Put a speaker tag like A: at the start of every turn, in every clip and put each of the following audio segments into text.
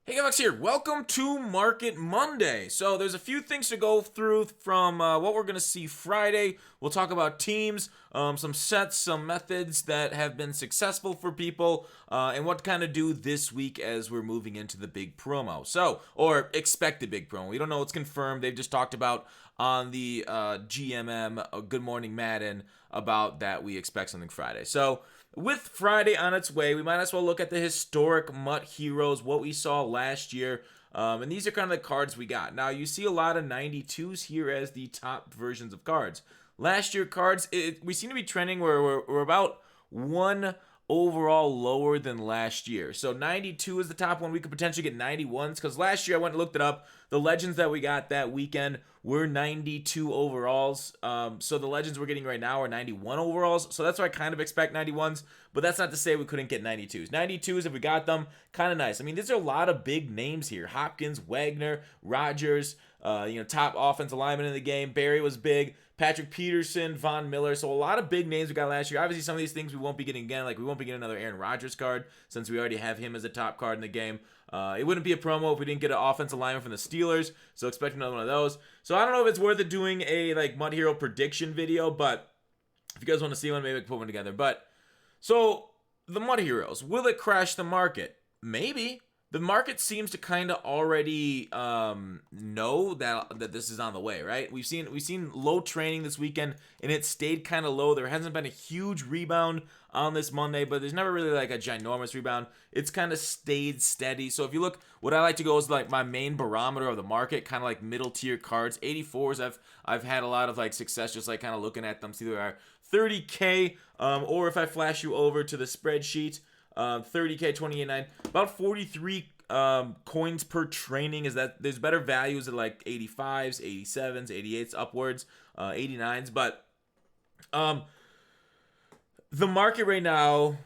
A: Hey Alex here, welcome to Market Monday. So there's a few things to go through from what we're going to see Friday. We'll talk about teams, some sets, some methods that have been successful for people, and what to kind of do this week as we're moving into the big promo. Or expected big promo. We don't know what's confirmed. They've just talked about on the GMM, Good Morning Madden, about that we expect something Friday. So with Friday on its way, we might as well look at the historic Mutt Heroes, what we saw last year. And these are kind of the cards we got. Now, you see a lot of 92s here as the top versions of cards. Last year cards, we seem to be trending where we're about one overall lower than last year. So 92 is the top one. We could potentially get 91s because last year I went and looked it up. The legends that we got that weekend were 92 overalls. So the legends we're getting right now are 91 overalls. So that's why I kind of expect 91s. But that's not to say we couldn't get 92s. 92s, if we got them, kind of nice. I mean, there's a lot of big names here. Hopkins, Wagner, Rodgers, top offensive lineman in the game. Barry was big. Patrick Peterson, Von Miller. So a lot of big names we got last year. Obviously, some of these things we won't be getting again. Like we won't be getting another Aaron Rodgers card since we already have him as a top card in the game. It wouldn't be a promo if we didn't get an offensive lineman from the Steelers. So expect another one of those. So I don't know if it's worth it doing a Mutt Hero prediction video, but if you guys want to see one, maybe I can put one together. But so the Mutt Heroes, will it crash the market? Maybe. The market seems to kind of already know that this is on the way, right? We've seen low training this weekend, and it stayed kind of low. There hasn't been a huge rebound on this Monday, but there's never really like a ginormous rebound. It's kind of stayed steady. So if you look, what I like to go is like my main barometer of the market, kind of like middle tier cards. 84s, I've had a lot of like success just like kind of looking at them, see where they are. 30K, or if I flash you over to the spreadsheet. 30K, 28.9, about 43 coins per training. Is that there's better values at like 85s, 87s, 88s, upwards, 89s. But the market right now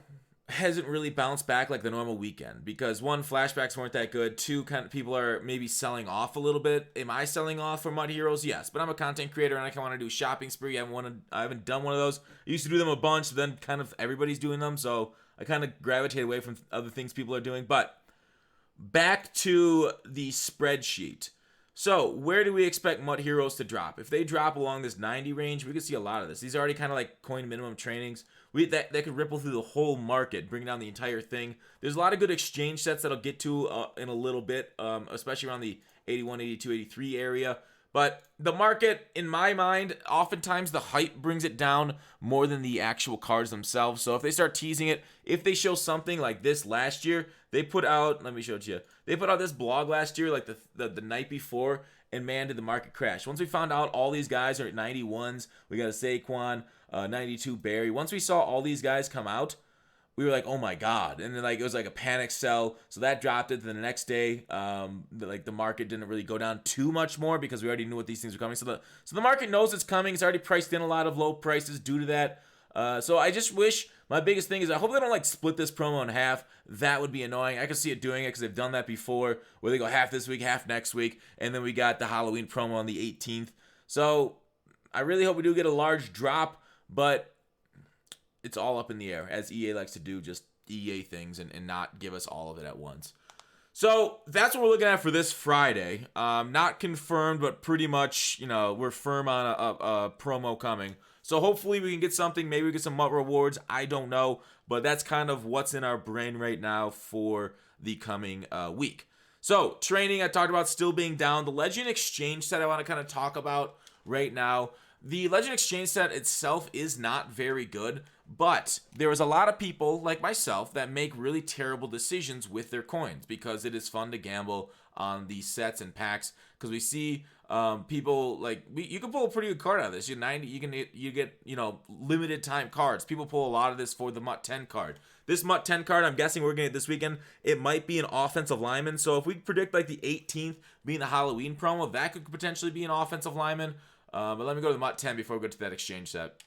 A: hasn't really bounced back like the normal weekend because one, flashbacks weren't that good. Two, kind of people are maybe selling off a little bit. Am I selling off for Mutt Heroes? Yes, but I'm a content creator and I kind of want to do a shopping spree. I haven't done one of those. I used to do them a bunch, but then kind of everybody's doing them, so I kind of gravitate away from other things people are doing. But back to the spreadsheet. So where do we expect Mutt Heroes to drop? If they drop along this 90 range, we could see a lot of this. These are already kind of like coin minimum trainings. That could ripple through the whole market, bring down the entire thing. There's a lot of good exchange sets that I'll get to in a little bit, especially around the 81, 82, 83 area. But the market, in my mind, oftentimes the hype brings it down more than the actual cards themselves. So if they start teasing it, if they show something like this last year, they put out, let me show it to you. They put out this blog last year, like the night before, and man, did the market crash. Once we found out all these guys are at 91s, we got a Saquon, 92 Barry. Once we saw all these guys come out, we were like, oh my god, and then like it was like a panic sell, so that dropped it. Then the next day, the market didn't really go down too much more because we already knew what these things were coming. So the market knows it's coming. It's already priced in a lot of low prices due to that. So I just wish, my biggest thing is I hope they don't like split this promo in half. That would be annoying. I could see it doing it because they've done that before, where they go half this week, half next week, and then we got the Halloween promo on the 18th. So I really hope we do get a large drop, but it's all up in the air, as EA likes to do, just EA things and not give us all of it at once. So that's what we're looking at for this Friday. Not confirmed, but pretty much, we're firm on a promo coming. So hopefully we can get something. Maybe we get some Mutt rewards. I don't know. But that's kind of what's in our brain right now for the coming week. So training, I talked about still being down. The Legend Exchange set I want to kind of talk about right now. The Legend Exchange set itself is not very good, but there is a lot of people like myself that make really terrible decisions with their coins because it is fun to gamble on these sets and packs because we see people like you can pull a pretty good card out of this. You get limited time cards. People pull a lot of this for the Mutt 10 card. This Mutt 10 card, I'm guessing we're getting it this weekend. It might be an offensive lineman. So if we predict like the 18th being the Halloween promo, that could potentially be an offensive lineman. But let me go to the Mutt 10 before we go to that exchange set.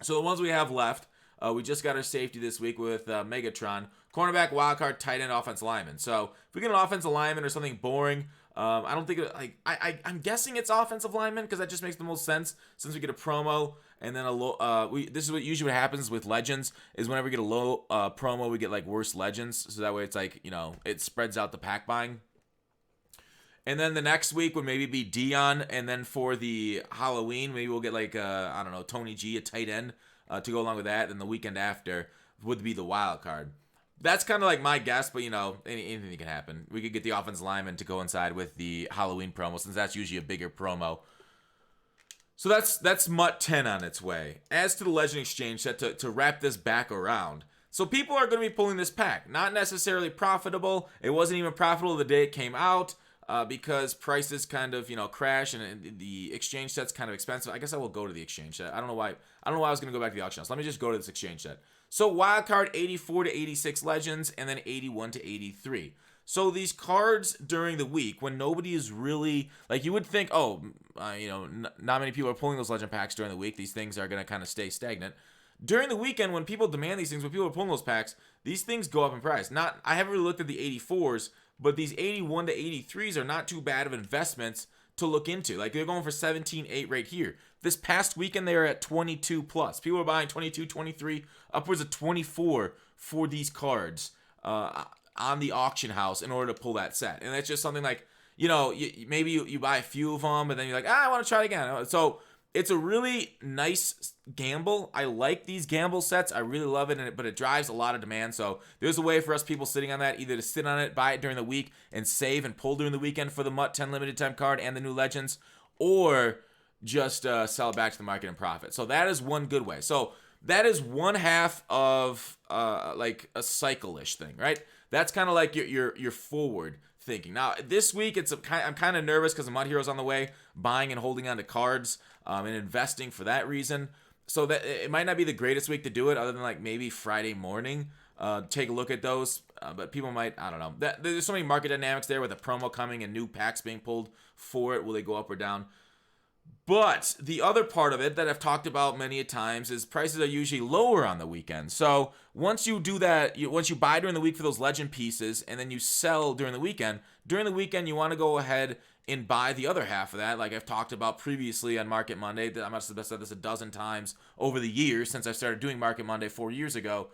A: So the ones we have left, we just got our safety this week with Megatron, cornerback, wildcard, tight end, offensive lineman. So if we get an offensive lineman or something boring, I don't think I'm guessing it's offensive lineman because that just makes the most sense since we get a promo. and then a low. This is what usually what happens with legends is whenever we get a low promo, we get like worse legends. So that way it's like, you know, it spreads out the pack buying. And then the next week would maybe be Dion, and then for the Halloween, maybe we'll get like I don't know, Tony G, a tight end, to go along with that. And the weekend after would be the wild card. That's kind of like my guess, but you know, anything can happen. We could get the offensive lineman to coincide with the Halloween promo, since that's usually a bigger promo. So that's Mutt 10 on its way. As to the Legend Exchange set, to wrap this back around. So people are going to be pulling this pack. Not necessarily profitable. It wasn't even profitable the day it came out, because prices kind of, you know, crash, and the exchange set's kind of expensive. I guess I will go to the exchange set. I don't know why I was going to go back to the auction house. Let me just go to this exchange set. So wildcard 84 to 86 legends, and then 81 to 83. So these cards during the week, when nobody is really, like, you would think, oh, you know, not many people are pulling those legend packs during the week. These things are going to kind of stay stagnant. During the weekend, when people demand these things, when people are pulling those packs, these things go up in price. I haven't really looked at the 84s, but these 81 to 83s are not too bad of investments to look into. Like, they're going for 17.8 right here. This past weekend, they were at 22 plus. People are buying 22, 23, upwards of 24 for these cards on the auction house in order to pull that set. And that's just something like, you know, maybe you buy a few of them, and then you're like, I want to try it again. So it's a really nice gamble. I like these gamble sets. I really love it, but it drives a lot of demand. So there's a way for us people sitting on that, either to sit on it, buy it during the week, and save and pull during the weekend for the Mutt 10 limited time card and the new legends, or just sell it back to the market and profit. So that is one good way. So that is one half of like a cycle-ish thing, right? That's kind of like your forward thinking. Now this week I'm kind of nervous because the Mutt Heroes on the way, buying and holding on to cards and investing for that reason. So that it might not be the greatest week to do it, other than like maybe Friday morning. Take a look at those, but people might, I don't know. There's so many market dynamics there with a promo coming and new packs being pulled for it. Will they go up or down? But the other part of it that I've talked about many a times is prices are usually lower on the weekend. So once you do that, once you buy during the week for those legend pieces, and then you sell during the weekend you want to go ahead and buy the other half of that. Like I've talked about previously on Market Monday, I must have said this a dozen times over the years since I started doing Market Monday 4 years ago,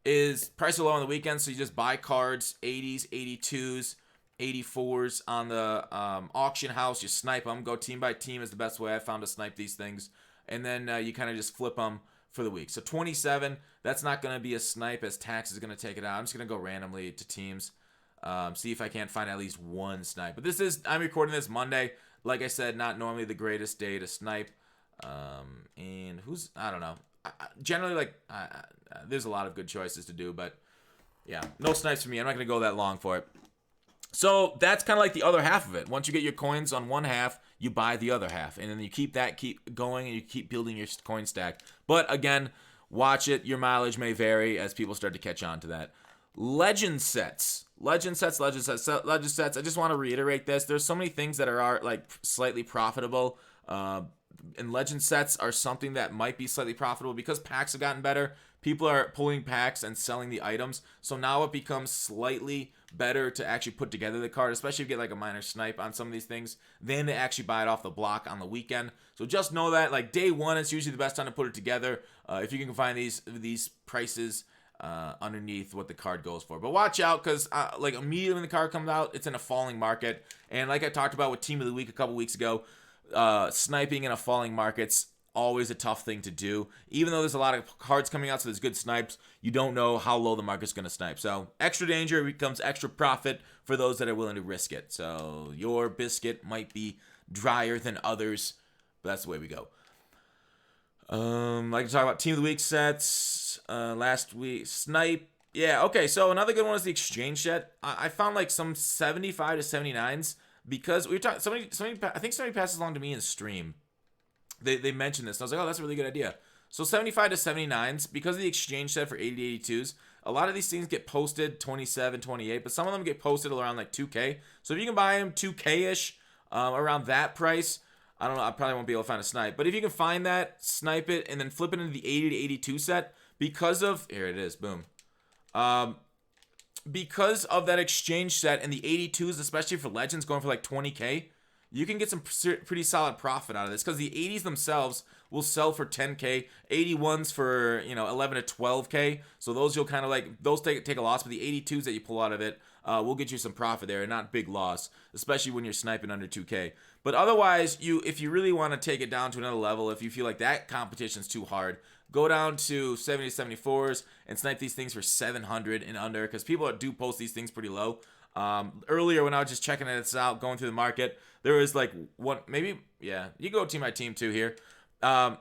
A: is prices are low on the weekend, so you just buy cards, 80s, 82s, 84s on the auction house. You snipe them. Go team by team is the best way I found to snipe these things. And then you kind of just flip them for the week. So 27, that's not going to be a snipe as tax is going to take it out. I'm just going to go randomly to teams. See if I can't find at least one snipe. But I'm recording this Monday. Like I said, not normally the greatest day to snipe. And I don't know. Generally, there's a lot of good choices to do. But yeah, no snipes for me. I'm not going to go that long for it. So that's kind of like the other half of it. Once you get your coins on one half, you buy the other half. And then you keep going, and you keep building your coin stack. But again, watch it. Your mileage may vary as people start to catch on to that. Legend sets. I just want to reiterate this. There's so many things that are like slightly profitable. And legend sets are something that might be slightly profitable because packs have gotten better. People are pulling packs and selling the items. So now it becomes slightly better to actually put together the card, especially if you get like a minor snipe on some of these things, then to actually buy it off the block on the weekend. So just know that like day one is usually the best time to put it together. If you can find these prices underneath what the card goes for. But watch out, because like immediately when the card comes out, it's in a falling market. And like I talked about with Team of the Week a couple weeks ago, sniping in a falling market's always a tough thing to do. Even though there's a lot of cards coming out, so there's good snipes, you don't know how low the market's going to snipe. So extra danger becomes extra profit for those that are willing to risk it. So your biscuit might be drier than others, but that's the way we go. Like to talk about Team of the Week sets. Last week, snipe. Yeah, okay, so another good one is the exchange set. I found like some 75 to 79s because we were talking, I think somebody passes along to me in stream. They mentioned this, and I was like, oh, that's a really good idea. So 75 to 79s, because of the exchange set for 80 to 82s, a lot of these things get posted 27, 28, but some of them get posted around like 2K. So if you can buy them 2K-ish around that price, I don't know, I probably won't be able to find a snipe. But if you can find that, snipe it, and then flip it into the 80 to 82 set, because of, here it is, boom. Because of that exchange set and the 82s, especially for Legends, going for like 20K, you can get some pretty solid profit out of this because the 80s themselves will sell for 10K, 81s for 11 to 12K. So those you'll kind of like those take a loss, but the 82s that you pull out of it will get you some profit there and not big loss, especially when you're sniping under 2K. But otherwise, if you really want to take it down to another level, if you feel like that competition's too hard, go down to 70 to 74s and snipe these things for 700 and under because people do post these things pretty low. Earlier when I was just checking this out, going through the market, there was like one, maybe, yeah, you go team by team too here.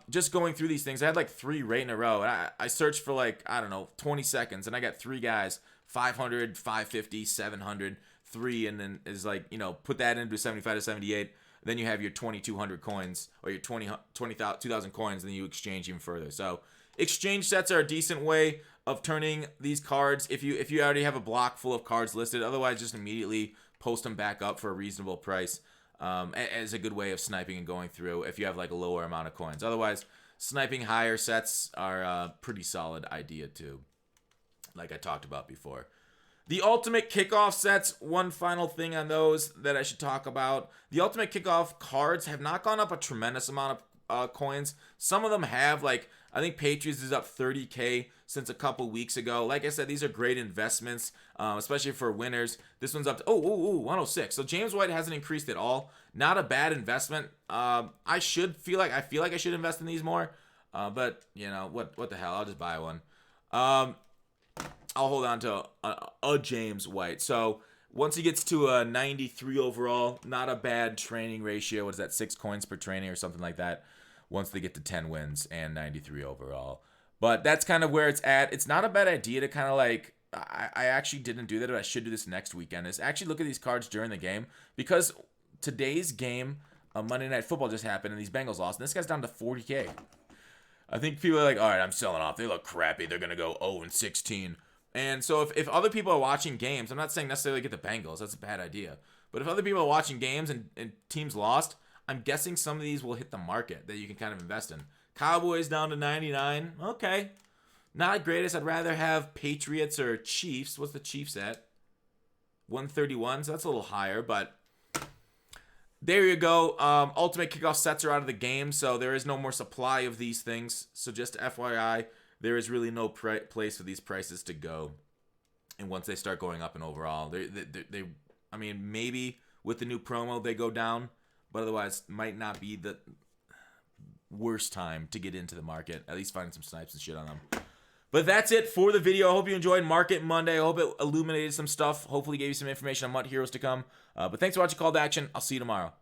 A: Just going through these things, I had like 3 right in a row. And I searched for like, I don't know, 20 seconds, and I got 3 guys, 500, 550, 700, 3, and then is like, put that into 75 to 78. Then you have your 2,200 coins or your 2,000 coins, and then you exchange even further. So exchange sets are a decent way of turning these cards if you already have a block full of cards listed. Otherwise, just immediately post them back up for a reasonable price as a good way of sniping and going through if you have like a lower amount of coins. Otherwise, sniping higher sets are a pretty solid idea too, like I talked about before. The ultimate kickoff sets, one final thing on those that I should talk about. The ultimate kickoff cards have not gone up a tremendous amount of coins. Some of them have, like, I think Patriots is up 30K since a couple weeks ago. Like I said, these are great investments, especially for winners. This one's up to, 106. So James White hasn't increased at all. Not a bad investment. I feel like I should invest in these more. But, what the hell? I'll just buy one. I'll hold on to a James White. So once he gets to a 93 overall, not a bad training ratio. What is that, 6 coins per training or something like that? Once they get to 10 wins and 93 overall. But that's kind of where it's at. It's not a bad idea to kind of like, I actually didn't do that, but I should do this next weekend, is actually look at these cards during the game. Because today's game, Monday Night Football just happened, and these Bengals lost. And this guy's down to 40K. I think people are like, all right, I'm selling off. They look crappy. They're going to go 0-16. And so if other people are watching games, I'm not saying necessarily get the Bengals. That's a bad idea. But if other people are watching games and teams lost, I'm guessing some of these will hit the market that you can kind of invest in. Cowboys down to 99. Okay. Not greatest. I'd rather have Patriots or Chiefs. What's the Chiefs at? 131. So that's a little higher, but there you go. Ultimate kickoff sets are out of the game, so there is no more supply of these things. So just FYI, there is really no place for these prices to go. And once they start going up in overall, they I mean, maybe with the new promo they go down, but otherwise might not be the worst time to get into the market. At least finding some snipes and shit on them. But that's it for the video. I hope you enjoyed Market Monday. I hope it illuminated some stuff. Hopefully gave you some information on Mutt Heroes to come. But thanks for watching Call to Action. I'll see you tomorrow.